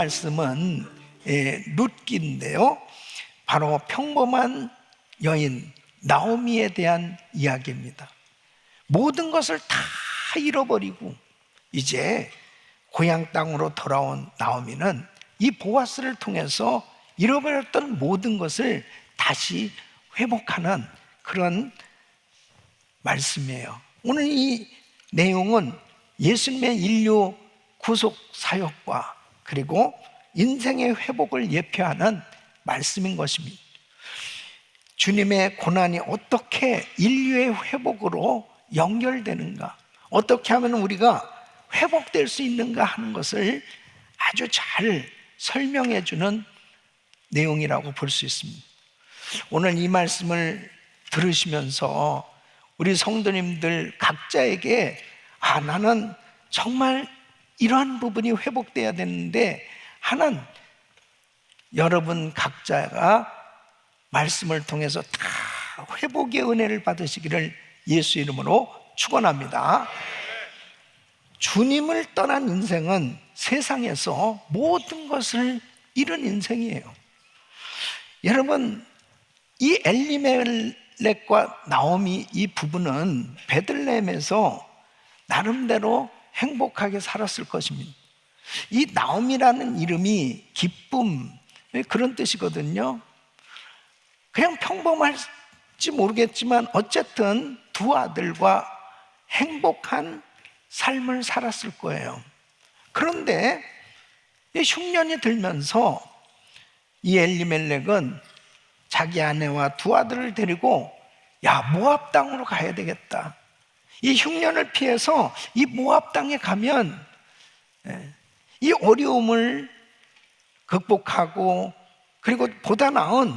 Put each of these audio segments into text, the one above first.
말씀은 룻기인데요, 바로 평범한 여인 나오미에 대한 이야기입니다. 모든 것을 다 잃어버리고 이제 고향 땅으로 돌아온 나오미는 이 보아스를 통해서 잃어버렸던 모든 것을 다시 회복하는 그런 말씀이에요. 오늘 이 내용은 예수님의 인류 구속 사역과 그리고 인생의 회복을 예표하는 말씀인 것입니다. 주님의 고난이 어떻게 인류의 회복으로 연결되는가, 어떻게 하면 우리가 회복될 수 있는가 하는 것을 아주 잘 설명해 주는 내용이라고 볼 수 있습니다. 오늘 이 말씀을 들으시면서 우리 성도님들 각자에게 나는 정말 이러한 부분이 회복돼야 되는데 하는, 여러분 각자가 말씀을 통해서 다 회복의 은혜를 받으시기를 예수 이름으로 축원합니다. 주님을 떠난 인생은 세상에서 모든 것을 잃은 인생이에요. 여러분, 이 엘리멜렉과 나오미 이 부부는 베들레헴에서 나름대로 행복하게 살았을 것입니다. 이 나오미라는 이름이 기쁨, 그런 뜻이거든요. 그냥 평범할지 모르겠지만 어쨌든 두 아들과 행복한 삶을 살았을 거예요. 그런데 흉년이 들면서 이 엘리멜렉은 자기 아내와 두 아들을 데리고 모압 땅으로 가야 되겠다. 이 흉년을 피해서 이 모압 땅에 가면 이 어려움을 극복하고 그리고 보다 나은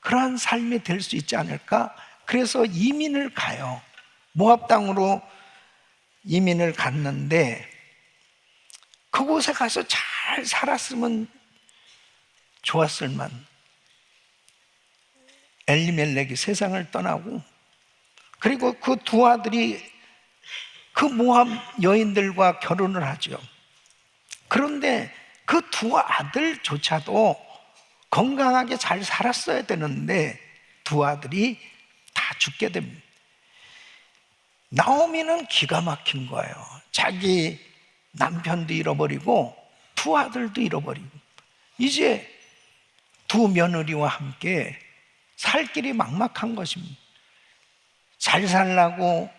그러한 삶이 될 수 있지 않을까? 그래서 이민을 가요. 모압 땅으로 이민을 갔는데 그곳에 가서 잘 살았으면 좋았을만, 엘리멜렉이 세상을 떠나고 그리고 그 두 아들이 그 모압 여인들과 결혼을 하죠. 그런데 그 두 아들조차도 건강하게 잘 살았어야 되는데 두 아들이 다 죽게 됩니다. 나오미는 기가 막힌 거예요. 자기 남편도 잃어버리고 두 아들도 잃어버리고 이제 두 며느리와 함께 살 길이 막막한 것입니다. 잘 살라고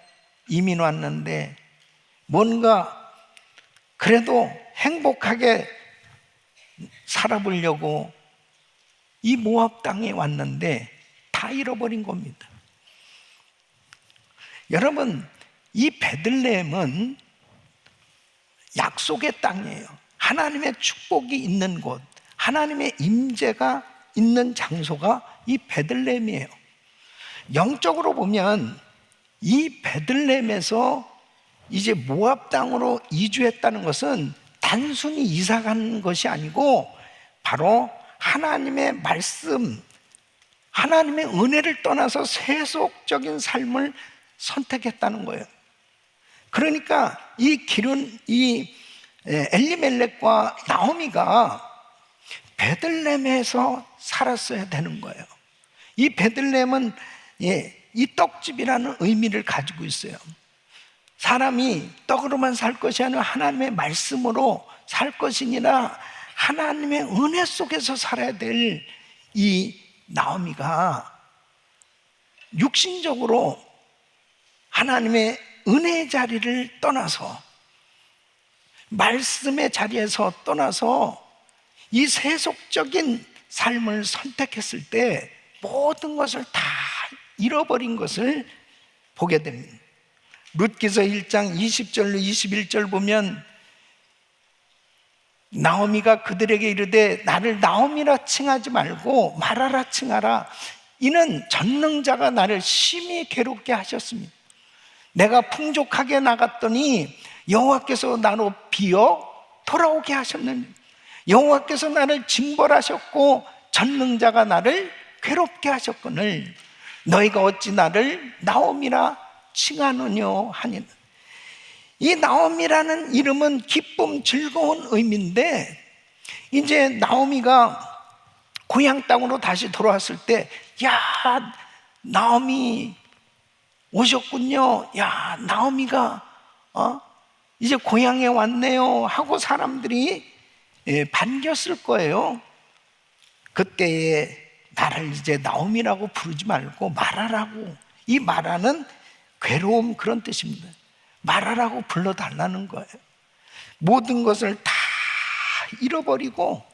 이민 왔는데 뭔가 그래도 행복하게 살아보려고 이 모압 땅에 왔는데 다 잃어버린 겁니다. 여러분, 이 베들레헴은 약속의 땅이에요. 하나님의 축복이 있는 곳, 하나님의 임재가 있는 장소가 이 베들레헴이에요. 영적으로 보면 이 베들레헴에서 이제 모압 땅으로 이주했다는 것은 단순히 이사 간 것이 아니고 바로 하나님의 말씀, 하나님의 은혜를 떠나서 세속적인 삶을 선택했다는 거예요. 그러니까 이 엘리멜렉과 나오미가 베들레헴에서 살았어야 되는 거예요. 이 베들레헴은 이 떡집이라는 의미를 가지고 있어요. 사람이 떡으로만 살 것이 아니라 하나님의 말씀으로 살 것이니라 하나님의 은혜 속에서 살아야 될 이 나오미가 육신적으로 하나님의 은혜의 자리를 떠나서 말씀의 자리에서 떠나서 이 세속적인 삶을 선택했을 때 모든 것을 다 잃어버린 것을 보게 됩니다. 룻기서 1장 20절로 21절 보면 나오미가 그들에게 이르되 나를 나오미라 칭하지 말고 마라라 칭하라. 이는 전능자가 나를 심히 괴롭게 하셨습니다. 내가 풍족하게 나갔더니 여호와께서 나로 비어 돌아오게 하셨느니 여호와께서 나를 징벌하셨고 전능자가 나를 괴롭게 하셨거늘 너희가 어찌 나를 나오미라 칭하느뇨 하니라. 이 나오미라는 이름은 기쁨, 즐거운 의미인데 이제 나오미가 고향 땅으로 다시 돌아왔을 때, 야, 나오미 오셨군요. 야, 나오미가 이제 고향에 왔네요 하고 사람들이 반겼을 거예요. 그때에 나를 이제 나오미라고 부르지 말고 마라라고, 이 마라는 괴로움 그런 뜻입니다. 마라라고 불러달라는 거예요. 모든 것을 다 잃어버리고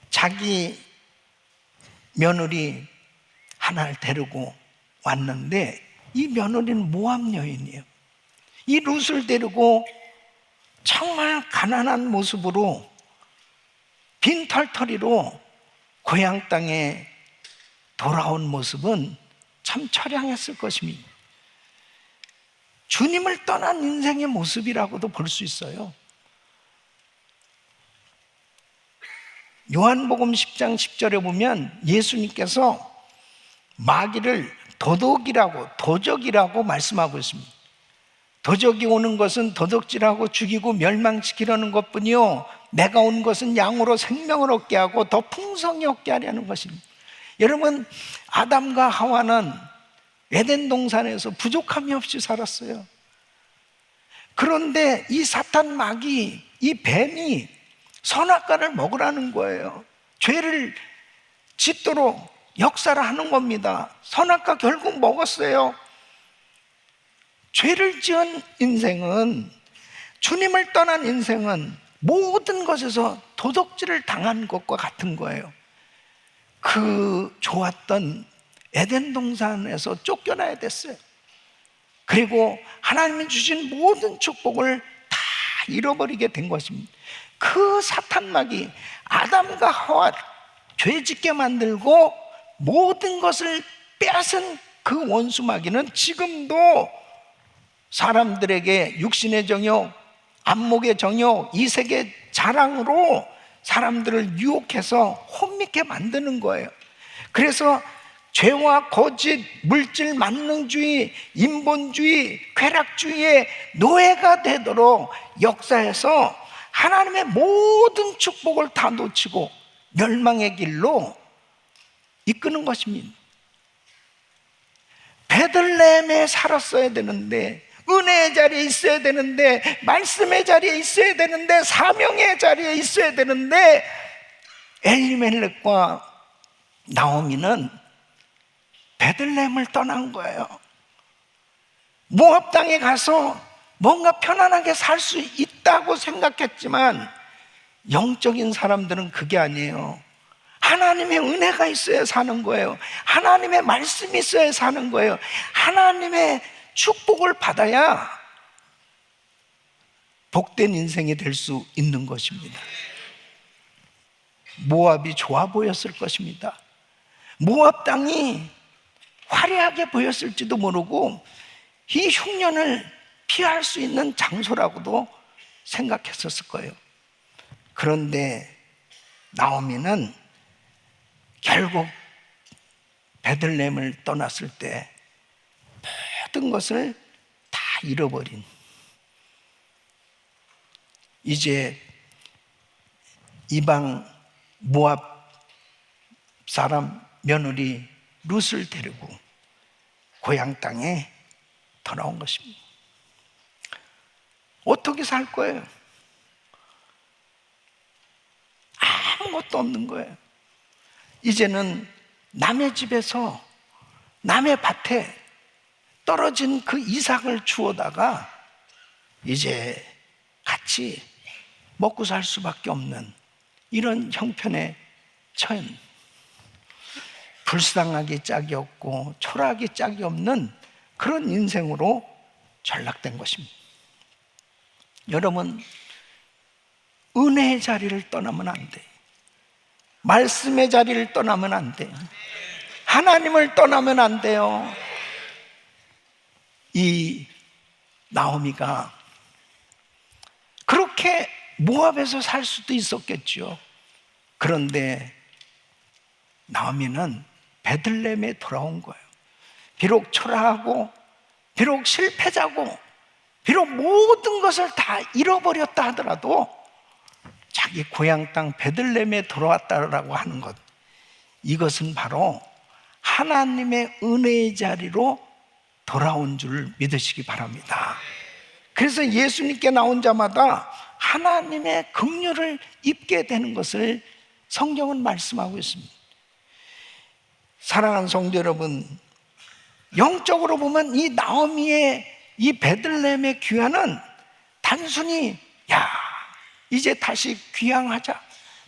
자기 며느리 하나를 데리고 왔는데, 이 며느리는 모압 여인이에요. 이 룻을 데리고 정말 가난한 모습으로 빈털터리로 고향 땅에 돌아온 모습은 참 처량했을 것입니다. 주님을 떠난 인생의 모습이라고도 볼 수 있어요. 요한복음 10장 10절에 보면 예수님께서 마귀를 도적이라고 말씀하고 있습니다. 도적이 오는 것은 도둑질하고 죽이고 멸망시키려는 것뿐이요, 내가 온 것은 양으로 생명을 얻게 하고 더 풍성히 얻게 하려는 것입니다. 여러분, 아담과 하와는 에덴 동산에서 부족함이 없이 살았어요. 그런데 이 사탄 마귀, 이 뱀이 선악과를 먹으라는 거예요. 죄를 짓도록 역사를 하는 겁니다. 선악과 결국 먹었어요. 죄를 지은 인생은, 주님을 떠난 인생은 모든 것에서 도둑질을 당한 것과 같은 거예요. 그 좋았던 에덴 동산에서 쫓겨나야 됐어요. 그리고 하나님이 주신 모든 축복을 다 잃어버리게 된 것입니다. 그 사탄 마귀, 아담과 하와 죄짓게 만들고 모든 것을 빼앗은 그 원수 마귀는 지금도 사람들에게 육신의 정욕, 안목의 정욕, 이색의 자랑으로 사람들을 유혹해서 혼미케 만드는 거예요. 그래서 죄와 거짓, 물질 만능주의, 인본주의, 쾌락주의의 노예가 되도록 역사에서 하나님의 모든 축복을 다 놓치고 멸망의 길로 이끄는 것입니다. 베들레헴에 살았어야 되는데, 은혜의 자리에 있어야 되는데, 말씀의 자리에 있어야 되는데, 사명의 자리에 있어야 되는데, 엘리멜렉과 나오미는 베들레헴을 떠난 거예요. 모압 땅에 가서 뭔가 편안하게 살 수 있다고 생각했지만, 영적인 사람들은 그게 아니에요. 하나님의 은혜가 있어야 사는 거예요. 하나님의 말씀이 있어야 사는 거예요. 하나님의 축복을 받아야 복된 인생이 될 수 있는 것입니다. 모압이 좋아 보였을 것입니다. 모압 땅이 화려하게 보였을지도 모르고 이 흉년을 피할 수 있는 장소라고도 생각했었을 거예요. 그런데 나오미는 결국 베들레헴을 떠났을 때 모든 것을 다 잃어버린, 이제 이방 모압 사람 며느리 룻을 데리고 고향 땅에 돌아온 것입니다. 어떻게 살 거예요? 아무것도 없는 거예요. 이제는 남의 집에서, 남의 밭에 떨어진 그 이삭을 주워다가 이제 같이 먹고 살 수밖에 없는 이런 형편에 처한, 불쌍하기 짝이 없고 초라하기 짝이 없는 그런 인생으로 전락된 것입니다. 여러분, 은혜의 자리를 떠나면 안 돼요. 말씀의 자리를 떠나면 안 돼요. 하나님을 떠나면 안 돼요. 이 나오미가 그렇게 모압에서 살 수도 있었겠죠. 그런데 나오미는 베들레헴에 돌아온 거예요. 비록 초라하고, 비록 실패자고, 비록 모든 것을 다 잃어버렸다 하더라도 자기 고향 땅 베들레헴에 돌아왔다라고 하는 것, 이것은 바로 하나님의 은혜의 자리로 돌아온 줄 믿으시기 바랍니다. 그래서 예수님께 나온 자마다 하나님의 긍휼을 입게 되는 것을 성경은 말씀하고 있습니다. 사랑하는 성도 여러분, 영적으로 보면 이 나오미의 이 베들레헴의 귀환은 단순히 야, 이제 다시 귀향하자,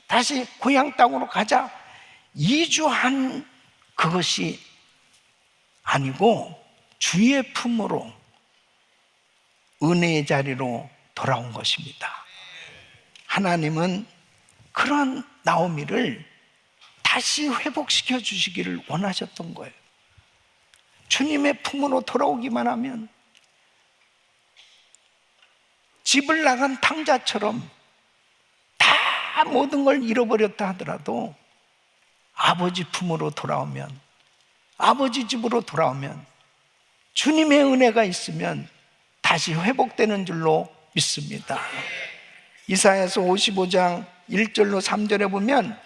다시 고향 땅으로 가자, 이주한 그것이 아니고 주의 품으로 은혜의 자리로 돌아온 것입니다. 하나님은 그런 나오미를 다시 회복시켜 주시기를 원하셨던 거예요. 주님의 품으로 돌아오기만 하면 집을 나간 탕자처럼 다 모든 걸 잃어버렸다 하더라도 아버지 품으로 돌아오면, 아버지 집으로 돌아오면, 주님의 은혜가 있으면 다시 회복되는 줄로 믿습니다. 이사야서 55장 1절로 3절에 보면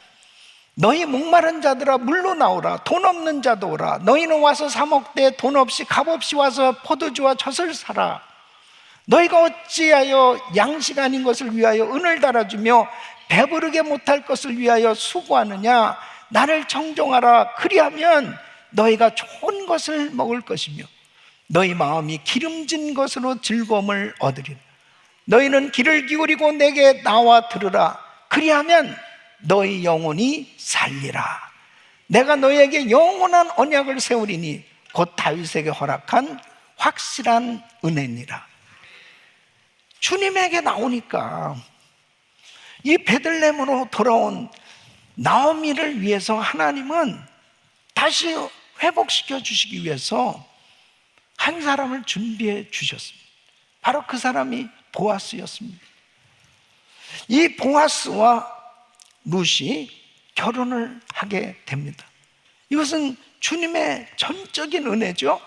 너희 목마른 자들아 물로 나오라, 돈 없는 자도 오라. 너희는 와서 사 먹되 돈 없이 값없이 와서 포도주와 젖을 사라. 너희가 어찌하여 양식 아닌 것을 위하여 은을 달아주며 배부르게 못할 것을 위하여 수고하느냐. 나를 청종하라. 그리하면 너희가 좋은 것을 먹을 것이며 너희 마음이 기름진 것으로 즐거움을 얻으리라. 너희는 귀를 기울이고 내게 나와 들으라. 그리하면 너희 영혼이 살리라. 내가 너희에게 영원한 언약을 세우리니 곧 다윗에게 허락한 확실한 은혜니라. 주님에게 나오니까 이 베들레헴으로 돌아온 나오미를 위해서 하나님은 다시 회복시켜 주시기 위해서 한 사람을 준비해 주셨습니다. 바로 그 사람이 보아스였습니다. 이 보아스와 룻이 결혼을 하게 됩니다. 이것은 주님의 전적인 은혜죠.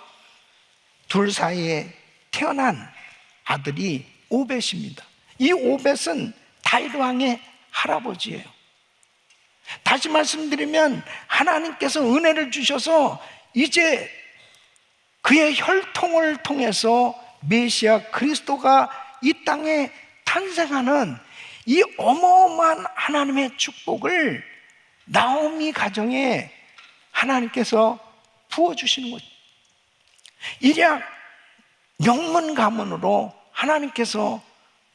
둘 사이에 태어난 아들이 오벳입니다. 이 오벳은 다윗 왕의 할아버지예요. 다시 말씀드리면 하나님께서 은혜를 주셔서 이제 그의 혈통을 통해서 메시아 그리스도가 이 땅에 탄생하는 이 어마어마한 하나님의 축복을 나오미 가정에 하나님께서 부어주시는 거죠. 일약 명문 가문으로 하나님께서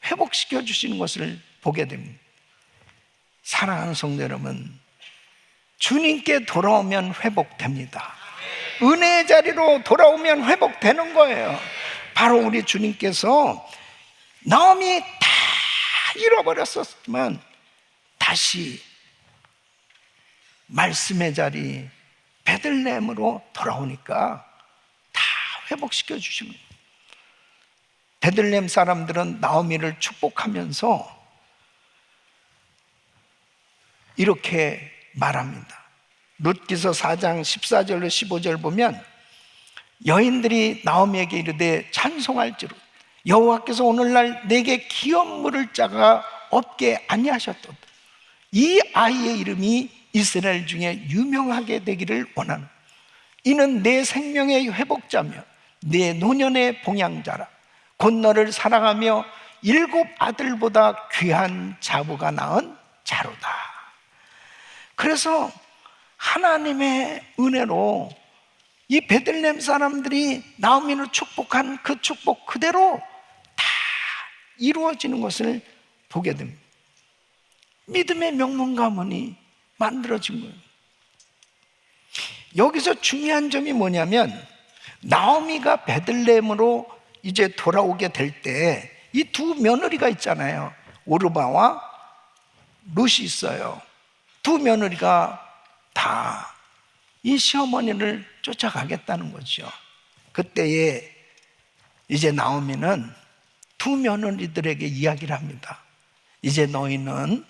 회복시켜 주시는 것을 보게 됩니다. 사랑하는 성도 여러분, 주님께 돌아오면 회복됩니다. 은혜의 자리로 돌아오면 회복되는 거예요. 바로 우리 주님께서 나오미 다 잃어버렸었지만 다시 말씀의 자리 베들레헴으로 돌아오니까 다 회복시켜 주시는 거예요. 베들레헴 사람들은 나오미를 축복하면서 이렇게 말합니다. 룻기서 4장 14절로 15절 보면 여인들이 나오미에게 이르되 찬송할지로 여호와께서 오늘날 내게 기업 물을 자가 없게 아니하셨도다. 이 아이의 이름이 이스라엘 중에 유명하게 되기를 원하노라. 이는 내 생명의 회복자며 내 노년의 봉양자라. 곧 너를 사랑하며 7 아들보다 귀한 자부가 낳은 자로다. 그래서 하나님의 은혜로 이 베들레헴 사람들이 나오미를 축복한 그 축복 그대로 다 이루어지는 것을 보게 됩니다. 믿음의 명문 가문이 만들어진 거예요. 여기서 중요한 점이 뭐냐면 나오미가 베들레헴으로 이제 돌아오게 될 때 이 두 며느리가 있잖아요. 오르바와 룻이 있어요. 두 며느리가 다 이 시어머니를 쫓아가겠다는 거죠. 그때에 이제 나오미는 두 며느리들에게 이야기를 합니다. 이제 너희는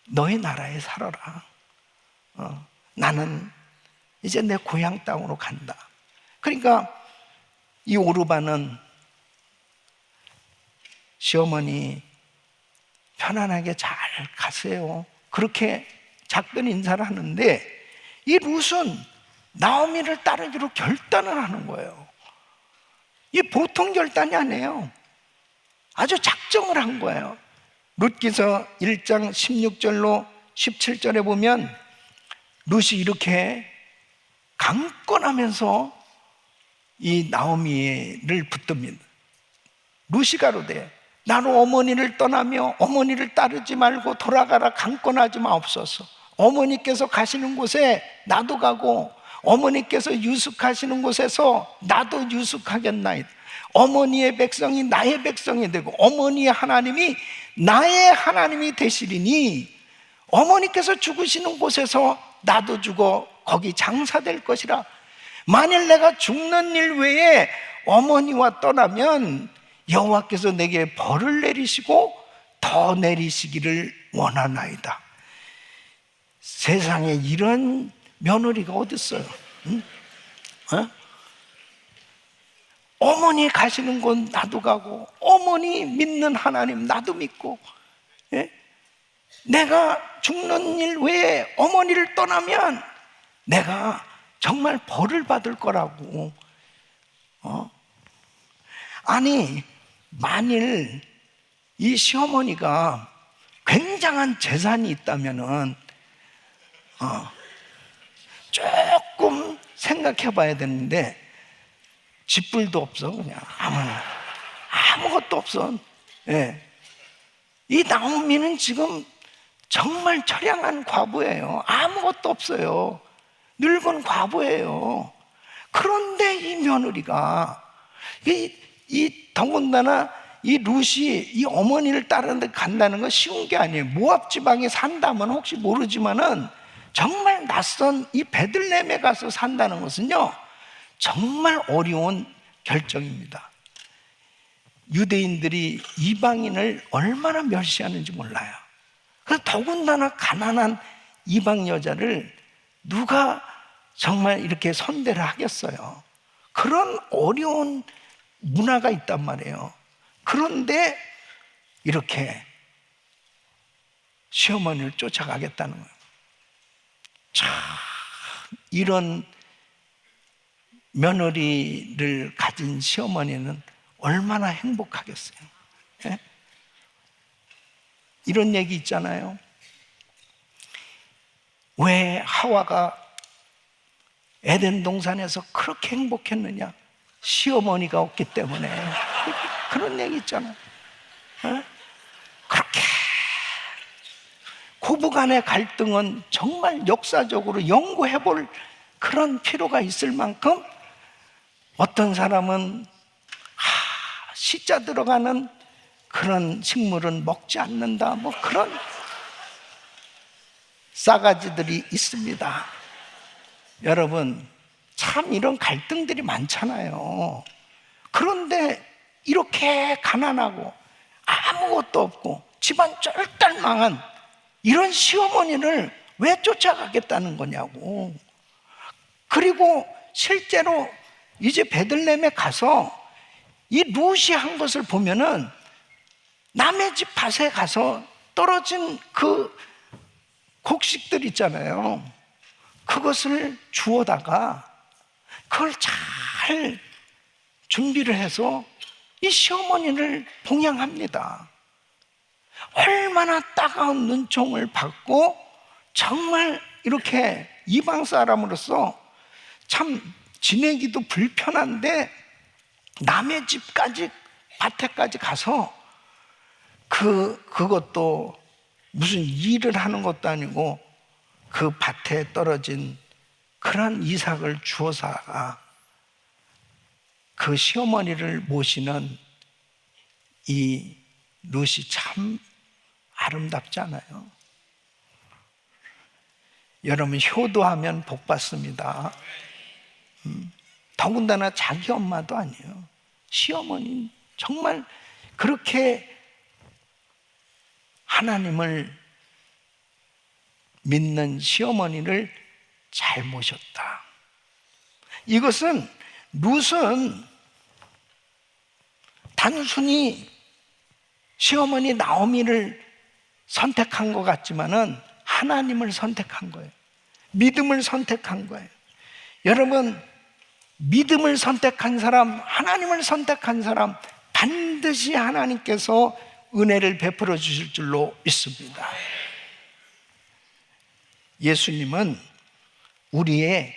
너희 나라에 살아라. 나는 이제 내 고향 땅으로 간다. 그러니까 이 오르바는 시어머니 편안하게 잘 가세요. 그렇게 작별 인사를 하는데 이 룻은 나오미를 따르기로 결단을 하는 거예요. 이 보통 결단이 아니에요. 아주 작정을 한 거예요. 룻기서 1장 16절로 17절에 보면 룻이 이렇게 강권하면서 이 나오미를 붙듭니다. 룻이 가로되 나로 어머니를 떠나며 어머니를 따르지 말고 돌아가라 강권하지 마옵소서. 어머니께서 가시는 곳에 나도 가고 어머니께서 유숙하시는 곳에서 나도 유숙하겠나이다. 어머니의 백성이 나의 백성이 되고 어머니의 하나님이 나의 하나님이 되시리니 어머니께서 죽으시는 곳에서 나도 죽어 거기 장사될 것이라. 만일 내가 죽는 일 외에 어머니와 떠나면 여호와께서 내게 벌을 내리시고 더 내리시기를 원하나이다. 세상에 이런 며느리가 어디 있어요? 응? 어머니 가시는 곳 나도 가고 어머니 믿는 하나님 나도 믿고, 예? 내가 죽는 일 외에 어머니를 떠나면 내가 정말 벌을 받을 거라고. 아니 만일 이 시어머니가 굉장한 재산이 있다면은 조금 생각해 봐야 되는데 집불도 없어. 그냥 아무것도 없어. 예. 이 나오미는 지금 정말 처량한 과부예요. 아무것도 없어요. 늙은 과부예요. 그런데 이 며느리가 더군다나 이 룻이 이 어머니를 따르는 데 간다는 건 쉬운 게 아니에요. 모압 지방에 산다면 혹시 모르지만은 정말 낯선 이 베들레헴에 가서 산다는 것은요 정말 어려운 결정입니다. 유대인들이 이방인을 얼마나 멸시하는지 몰라요. 그래서 더군다나 가난한 이방 여자를 누가 정말 이렇게 선대를 하겠어요. 그런 어려운 문화가 있단 말이에요. 그런데 이렇게 시어머니를 쫓아가겠다는 거예요. 참 이런 며느리를 가진 시어머니는 얼마나 행복하겠어요. 예? 이런 얘기 있잖아요. 왜 하와가 에덴 동산에서 그렇게 행복했느냐? 시어머니가 없기 때문에. 그런 얘기 있잖아요. 예? 그렇게 부부간의 갈등은 정말 역사적으로 연구해 볼 그런 필요가 있을 만큼 어떤 사람은 시자 들어가는 그런 식물은 먹지 않는다, 뭐 그런 싸가지들이 있습니다. 여러분, 참 이런 갈등들이 많잖아요. 그런데 이렇게 가난하고 아무것도 없고 집안 쫄딱 망한 이런 시어머니를 왜 쫓아가겠다는 거냐고. 그리고 실제로 이제 베들레헴에 가서 이 룻이 한 것을 보면은 남의 집 밭에 가서 떨어진 그 곡식들 있잖아요. 그것을 주워다가 그걸 잘 준비를 해서 이 시어머니를 봉양합니다. 얼마나 따가운 눈총을 받고 정말 이렇게 이방 사람으로서 참 지내기도 불편한데 남의 집까지 밭에까지 가서 그것도 무슨 일을 하는 것도 아니고 그 밭에 떨어진 그런 이삭을 주워다가 그 시어머니를 모시는 이 룻이 참 아름답지 않아요? 여러분, 효도하면 복 받습니다. 더군다나 자기 엄마도 아니에요. 시어머니 정말 그렇게 하나님을 믿는 시어머니를 잘 모셨다. 이것은 룻은 단순히 시어머니 나오미를 선택한 것 같지만은 하나님을 선택한 거예요. 믿음을 선택한 거예요. 여러분, 믿음을 선택한 사람, 하나님을 선택한 사람, 반드시 하나님께서 은혜를 베풀어 주실 줄로 믿습니다. 예수님은 우리의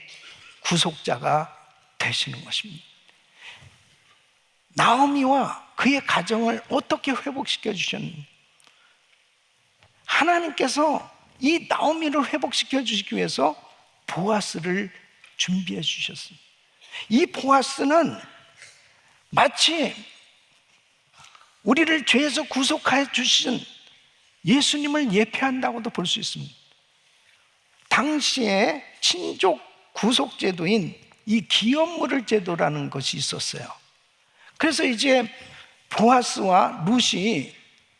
구속자가 되시는 것입니다. 나오미와 그의 가정을 어떻게 회복시켜 주셨는지, 하나님께서 이 나오미를 회복시켜 주시기 위해서 보아스를 준비해 주셨습니다. 이 보아스는 마치 우리를 죄에서 구속하여 주신 예수님을 예표한다고도 볼 수 있습니다. 당시에 친족 구속 제도인 이 기업물을 제도라는 것이 있었어요. 그래서 이제 보아스와 룻이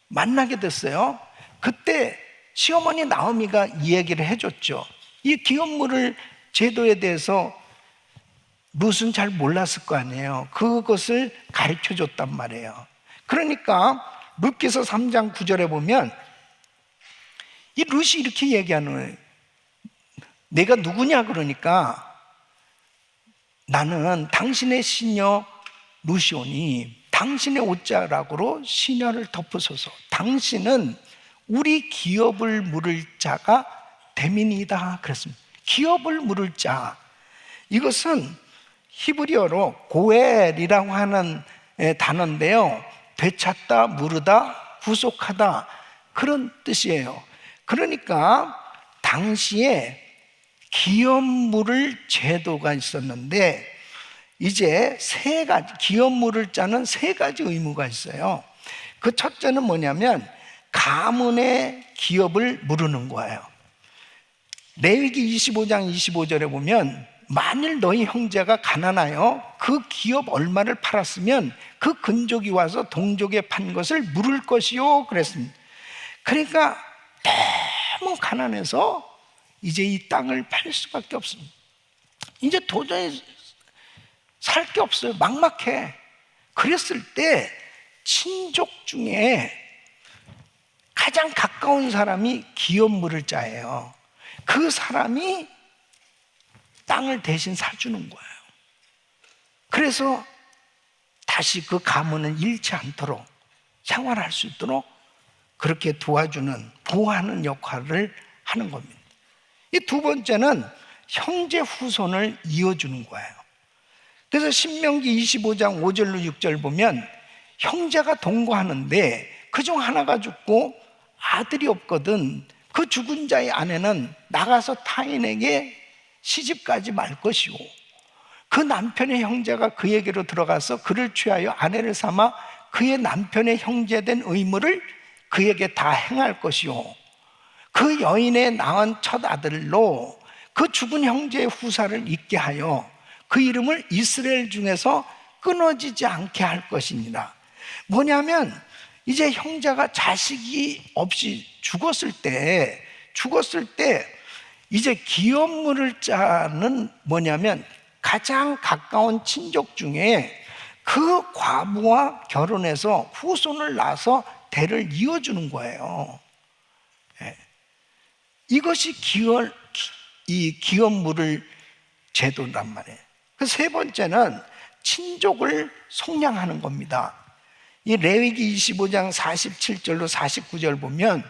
만나게 됐어요. 그때 시어머니 나오미가 이 얘기를 해줬죠. 이 기업물을 제도에 대해서 룻은 잘 몰랐을 거 아니에요. 그것을 가르쳐 줬단 말이에요. 그러니까 룻기서 3장 9절에 보면 이 룻이 이렇게 얘기하는 거예요. 내가 누구냐 그러니까 나는 당신의 시녀 룻이오니 당신의 옷자락으로 시녀를 덮으소서. 당신은 우리 기업을 물을 자가 됨이니이다 그랬습니다. 기업을 물을 자, 이것은 히브리어로 고엘이라고 하는 단어인데요, 되찾다, 물으다, 구속하다, 그런 뜻이에요. 그러니까 당시에 기업 물을 제도가 있었는데 이제 세 가지, 기업 물을 자는 세 가지 의무가 있어요. 그 첫째는 뭐냐면 가문의 기업을 물으는 거예요. 레위기 25장 25절에 보면 만일 너희 형제가 가난하여 그 기업 얼마를 팔았으면 그 근족이 와서 동족에 판 것을 물을 것이요 그랬습니다. 그러니까 너무 가난해서 이제 이 땅을 팔 수밖에 없습니다. 이제 도저히 살 게 없어요. 막막해. 그랬을 때 친족 중에 가장 가까운 사람이 기업 물을 자예요. 그 사람이 땅을 대신 사주는 거예요. 그래서 다시 그 가문은 잃지 않도록 생활할 수 있도록 그렇게 도와주는, 보호하는 역할을 하는 겁니다. 이 두 번째는 형제 후손을 이어주는 거예요. 그래서 신명기 25장 5절로 6절 보면 형제가 동거하는데 그중 하나가 죽고 아들이 없거든 그 죽은 자의 아내는 나가서 타인에게 시집가지 말 것이고 그 남편의 형제가 그에게로 들어가서 그를 취하여 아내를 삼아 그의 남편의 형제된 의무를 그에게 다 행할 것이요 그 여인의 낳은 첫 아들로 그 죽은 형제의 후사를 있게 하여 그 이름을 이스라엘 중에서 끊어지지 않게 할 것이니라. 뭐냐면 이제 형제가 자식이 없이 죽었을 때 이제 기업 물을 자는 뭐냐면 가장 가까운 친족 중에 그 과부와 결혼해서 후손을 낳아서 대를 이어주는 거예요. 이것이 이 기업 물을 제도란 말이에요. 그 세 번째는 친족을 속량하는 겁니다. 이 레위기 25장 47절로 49절 보면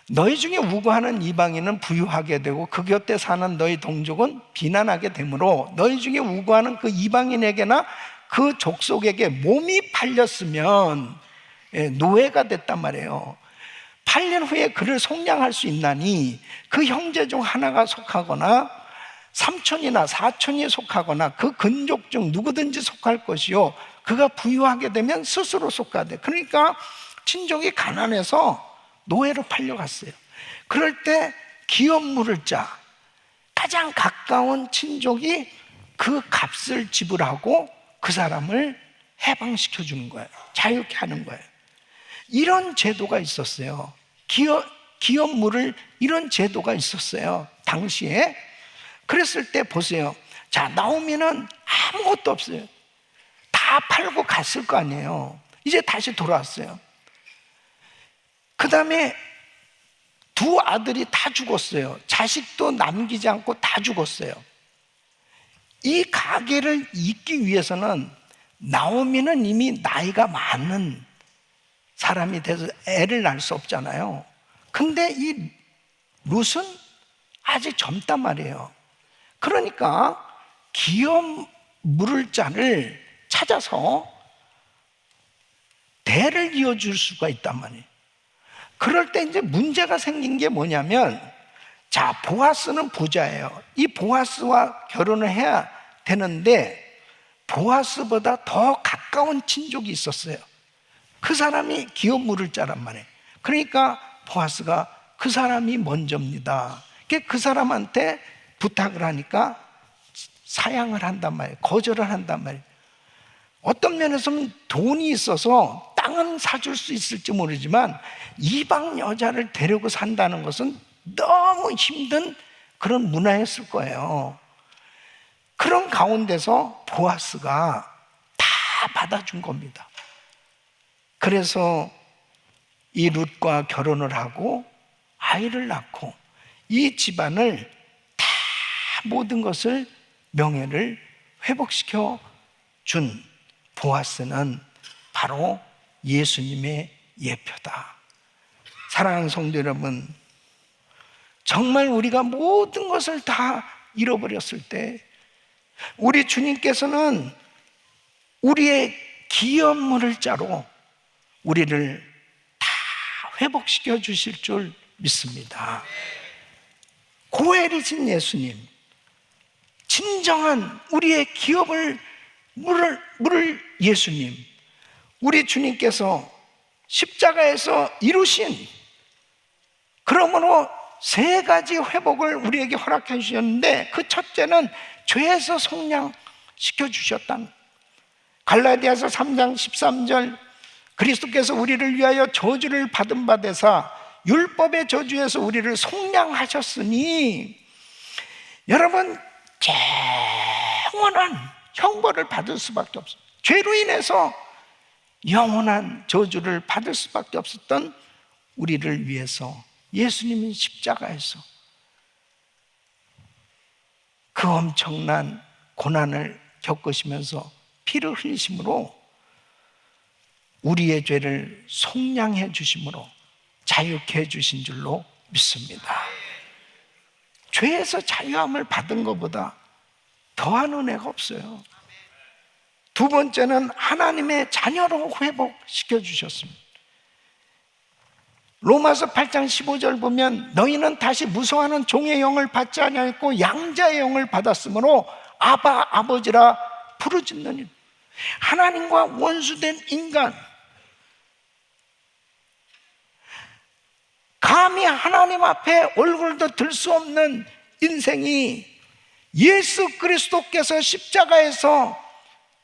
너희 중에 우고하는 이방인은 부유하게 되고 그 곁에 사는 너희 동족은 비난하게 되므로 너희 중에 우고하는 그 이방인에게나 그 족속에게 몸이 팔렸으면 노예가 됐단 말이에요. 8년 후에 그를 속량할 수 있나니 그 형제 중 하나가 속하거나 삼촌이나 사촌이 속하거나 그 근족 중 누구든지 속할 것이요 그가 부유하게 되면 스스로 속하되. 그러니까 친족이 가난해서 노예로 팔려갔어요. 그럴 때 기업 물을 자, 가장 가까운 친족이 그 값을 지불하고 그 사람을 해방시켜 주는 거예요. 자유케 하는 거예요. 이런 제도가 있었어요. 기업 물을 이런 제도가 있었어요, 당시에. 그랬을 때 보세요. 자, 나오미는 아무것도 없어요. 다 팔고 갔을 거 아니에요. 이제 다시 돌아왔어요. 그 다음에 두 아들이 다 죽었어요. 자식도 남기지 않고 다 죽었어요. 이 가계를 잇기 위해서는 나오미는 이미 나이가 많은 사람이 돼서 애를 낳을 수 없잖아요. 근데 이 룻은 아직 젊단 말이에요. 그러니까 기업 물을 자를 찾아서 대를 이어줄 수가 있단 말이에요. 그럴 때 이제 문제가 생긴 게 뭐냐면, 자, 보아스는 부자예요. 이 보아스와 결혼을 해야 되는데 보아스보다 더 가까운 친족이 있었어요. 그 사람이 기업 물을 자란 말이에요. 그러니까 보아스가 그 사람이 먼저입니다. 그 사람한테 부탁을 하니까 사양을 한단 말이에요. 거절을 한단 말이에요. 어떤 면에서는 돈이 있어서 땅은 사줄 수 있을지 모르지만 이방 여자를 데리고 산다는 것은 너무 힘든 그런 문화였을 거예요. 그런 가운데서 보아스가 다 받아준 겁니다. 그래서 이 룻과 결혼을 하고 아이를 낳고 이 집안을 다 모든 것을 명예를 회복시켜 준 보아스는 바로 예수님의 예표다. 사랑하는 성도 여러분, 정말 우리가 모든 것을 다 잃어버렸을 때 우리 주님께서는 우리의 기업물을 자로 우리를 다 회복시켜 주실 줄 믿습니다. 고엘이신 예수님, 진정한 우리의 기업을 물을 예수님, 우리 주님께서 십자가에서 이루신, 그러므로 세 가지 회복을 우리에게 허락해 주셨는데 그 첫째는 죄에서 속량시켜 주셨다는, 갈라디아서 3장 13절, 그리스도께서 우리를 위하여 저주를 받은 바 되사 율법의 저주에서 우리를 속량하셨으니, 여러분, 영원한 형벌을 받을 수밖에 없어요. 죄로 인해서 영원한 저주를 받을 수밖에 없었던 우리를 위해서 예수님이 십자가에서 그 엄청난 고난을 겪으시면서 피를 흘리심으로 우리의 죄를 속량해 주심으로 자유케 해 주신 줄로 믿습니다. 죄에서 자유함을 받은 것보다 더한 은혜가 없어요. 두 번째는 하나님의 자녀로 회복시켜 주셨습니다. 로마서 8장 15절 보면 너희는 다시 무서워하는 종의 영을 받지 아니하였고 양자의 영을 받았으므로 아바 아버지라 부르짖느니. 하나님과 원수된 인간, 감히 하나님 앞에 얼굴도 들 수 없는 인생이 예수 그리스도께서 십자가에서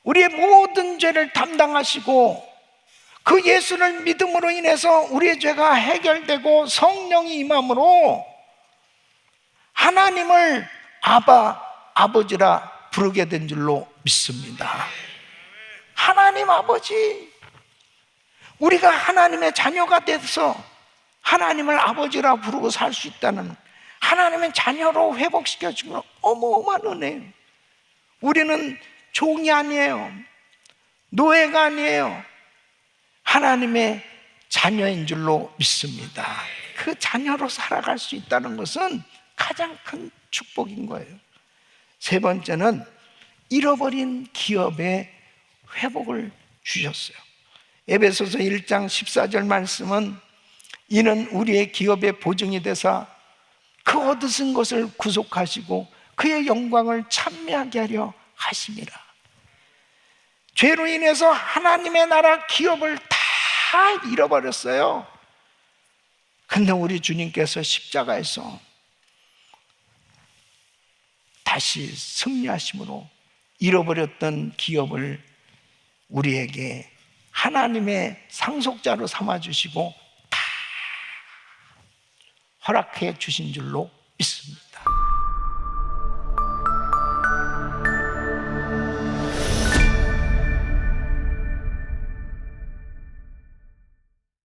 우리의 모든 죄를 담당하시고 그 예수를 믿음으로 인해서 우리의 죄가 해결되고 성령이 임함으로 하나님을 아바 아버지라 부르게 된 줄로 믿습니다. 하나님 아버지, 우리가 하나님의 자녀가 돼서 하나님을 아버지라 부르고 살 수 있다는, 하나님의 자녀로 회복시켜 주면 어마어마한 은혜예요. 우리는 종이 아니에요. 노예가 아니에요. 하나님의 자녀인 줄로 믿습니다. 그 자녀로 살아갈 수 있다는 것은 가장 큰 축복인 거예요. 세 번째는 잃어버린 기업의 회복을 주셨어요. 에베소서 1장 14절 말씀은 이는 우리의 기업의 보증이 되사 그 얻으신 것을 구속하시고 그의 영광을 찬미하게 하려 하심이라. 죄로 인해서 하나님의 나라 기업을 다 잃어버렸어요. 근데 우리 주님께서 십자가에서 다시 승리하심으로 잃어버렸던 기업을 우리에게 하나님의 상속자로 삼아주시고 다 허락해 주신 줄로 믿습니다.